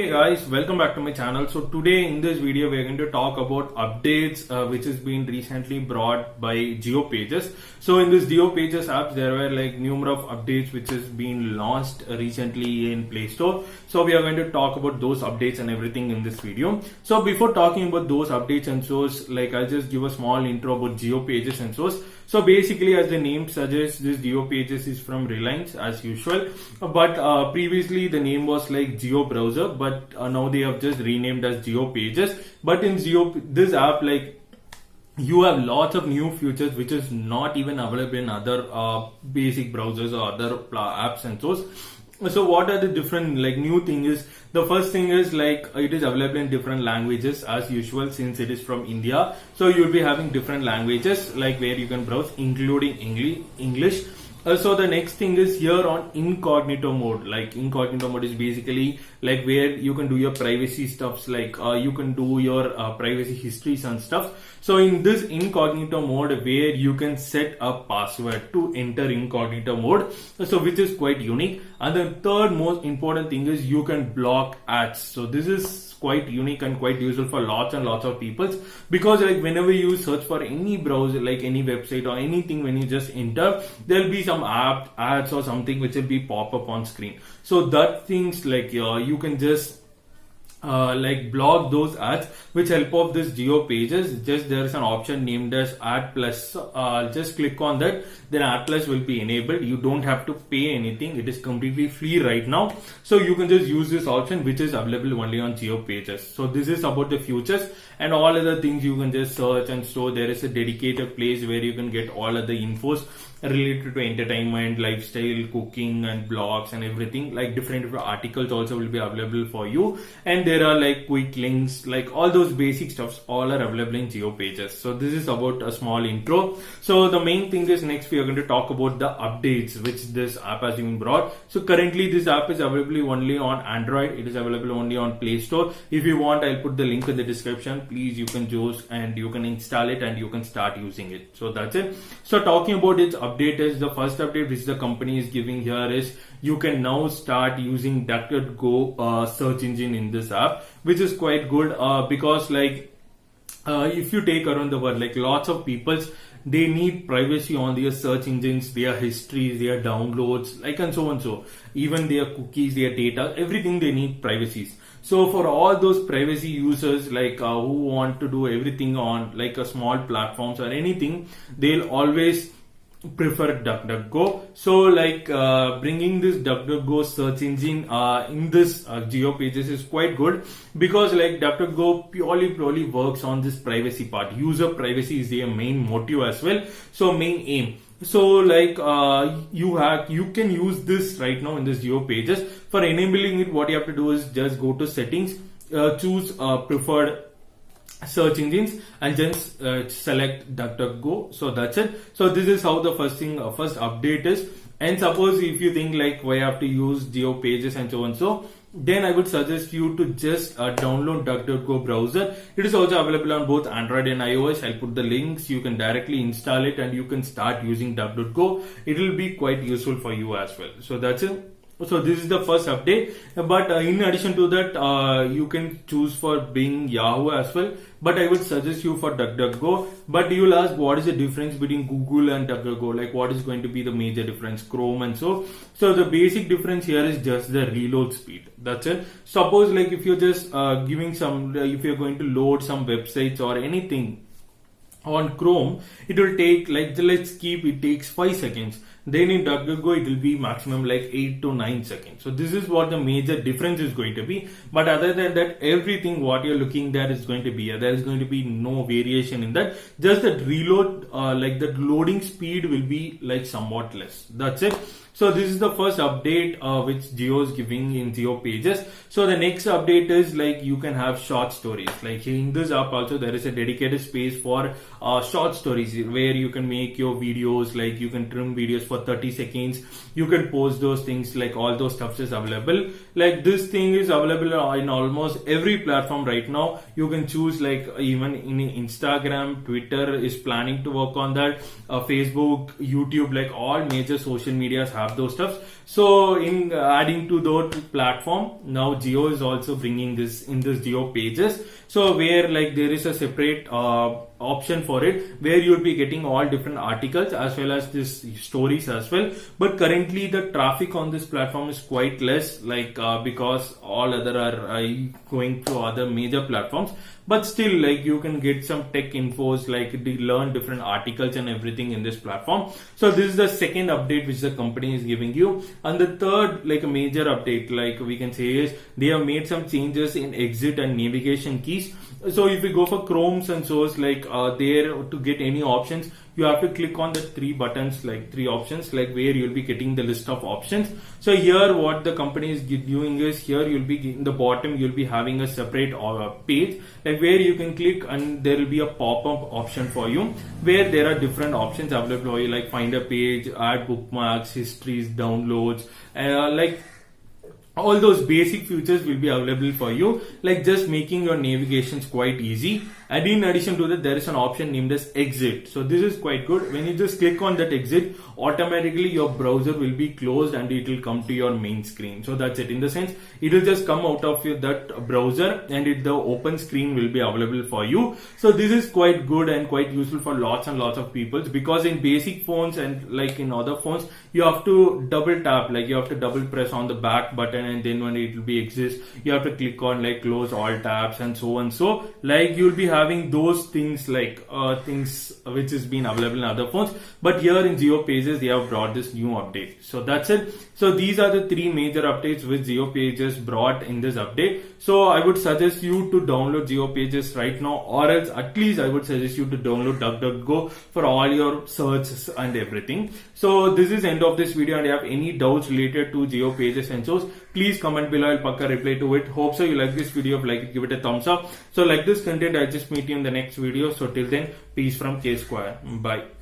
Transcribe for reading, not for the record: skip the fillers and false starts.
Hey guys, welcome back to my channel. So today in this video we are going to talk about updates which has been recently brought by GeoPages. So in this GeoPages app there were like numerous updates which has been launched recently in Play Store. So we are going to talk about those updates and everything in this video. So before talking about those updates and source, like I'll just give a small intro about GeoPages and source. So basically, as the name suggests, this GeoPages is from Reliance as usual. But previously the name was like Geo Browser, but now they have just renamed as GeoPages. But in this app, like you have lots of new features which is not even available in other basic browsers or other apps and so. So what are the different like new thing is, the first thing is like it is available in different languages as usual since it is from India. So you'll be having different languages like where you can browse including English. So the next thing is here on incognito mode. Like incognito mode is basically like where you can do your privacy stuffs, like you can do your privacy histories and stuff. So in this incognito mode where you can set a password to enter incognito mode, so which is quite unique. And the third most important thing is you can block ads. So this is quite unique and quite useful for lots and lots of people, because like whenever you search for any browser, like any website or anything, when you just enter, there'll be some ads or something which will be pop up on screen. So that things like you can just like block those ads, which help of this GeoPages. Just there is an option named as Ad Plus. Just click on that, then Ad Plus will be enabled. You don't have to pay anything. It is completely free right now. So you can just use this option, which is available only on GeoPages. So this is about the futures, and all other things you can just search and store. There is a dedicated place where you can get all other infos related to entertainment, lifestyle, cooking and blogs and everything. Like different articles also will be available for you, and there are like quick links, like all those basic stuffs all are available in GeoPages. So this is about a small intro. So the main thing is, next we are going to talk about the updates which this app has been brought. So currently this app is available only on Android. It is available only on Play Store. If you want, I'll put the link in the description. Please, you can choose and you can install it and you can start using it. So that's it. So talking about its update is, the first update which the company is giving here is you can now start using DuckDuckGo search engine in this app, which is quite good because like if you take around the world, like lots of people, they need privacy on their search engines, their histories, their downloads, like and so and so, even their cookies, their data, everything they need privacies. So for all those privacy users, like who want to do everything on like a small platforms or anything, they'll always prefer DuckDuckGo. So like bringing this DuckDuckGo search engine in this GeoPages is quite good, because like DuckDuckGo purely works on this privacy part. User privacy is their main motive as well, so main aim. So like you can use this right now in this GeoPages. For enabling it, what you have to do is just go to settings, choose preferred search engines, and just select DuckDuckGo. So that's it. So this is how the first update is. And suppose if you think like why I have to use GeoPages and so on, so then I would suggest you to just download DuckDuckGo browser. It is also available on both Android and iOS. I'll put the links. You can directly install it and you can start using DuckDuckGo. It will be quite useful for you as well. So that's it. So this is the first update, but in addition to that, you can choose for Bing, Yahoo as well. But I would suggest you for DuckDuckGo. But you will ask, what is the difference between Google and DuckDuckGo? Like what is going to be the major difference? Chrome and so. So the basic difference here is just the reload speed. That's it. Suppose like if you're just giving some, if you're going to load some websites or anything on Chrome, it will take like, let's keep it takes 5 seconds. Then in DuckDuckGo it will be maximum like 8 to 9 seconds. So this is what the major difference is going to be. But other than that, everything what you're looking there is going to be, there is going to be no variation in that. Just that reload, like the loading speed will be like somewhat less. That's it. So this is the first update which Geo is giving in GeoPages. So the next update is like you can have short stories. Like in this app also there is a dedicated space for short stories where you can make your videos, like you can trim videos for 30 seconds. You can post those things, like all those stuff is available. Like this thing is available in almost every platform right now. You can choose, like even in Instagram, Twitter is planning to work on that, Facebook, YouTube, like all major social medias have have those stuff. So in adding to that platform, now Jio is also bringing this in this Jio Pages. So where like there is a separate option for it where you'll be getting all different articles as well as this stories as well. But currently the traffic on this platform is quite less, like because all other are going to other major platforms. But still, like you can get some tech infos, like learn different articles and everything in this platform. So this is the second update which the company is giving you. And the third, like a major update, like we can say, is they have made some changes in exit and navigation keys. So if you go for Chromes and source, like there to get any options, you have to click on the three buttons, like three options, like where you'll be getting the list of options. So here what the company is doing is, here you'll be in the bottom, you'll be having a separate page, like where you can click and there will be a pop-up option for you where there are different options available for you, like find a page, add bookmarks, histories, downloads, like all those basic features will be available for you, like just making your navigations quite easy. And in addition to that, there is an option named as exit. So this is quite good. When you just click on that exit, automatically your browser will be closed and it will come to your main screen. So that's it. In the sense, it will just come out of that browser and the open screen will be available for you. So this is quite good and quite useful for lots and lots of people, because in basic phones and like in other phones, you have to double tap, like you have to double press on the back button, and then when it will be exist, you have to click on like close all tabs and so on. So like you'll be having those things, like things which is been available in other phones, but here in Jio Pages they have brought this new update. So that's it. So these are the three major updates which Jio Pages brought in this update. So I would suggest you to download Jio Pages right now, or else at least I would suggest you to download DuckDuckGo for all your searches and everything. So this is end of this video, and if you have any doubts related to Jio Pages and so, please comment below. I'll pakka reply to it. Hope so you like this video. If like it, give it a thumbs up. So like this content, I'll just meet you in the next video. So till then, peace from K Square. Bye.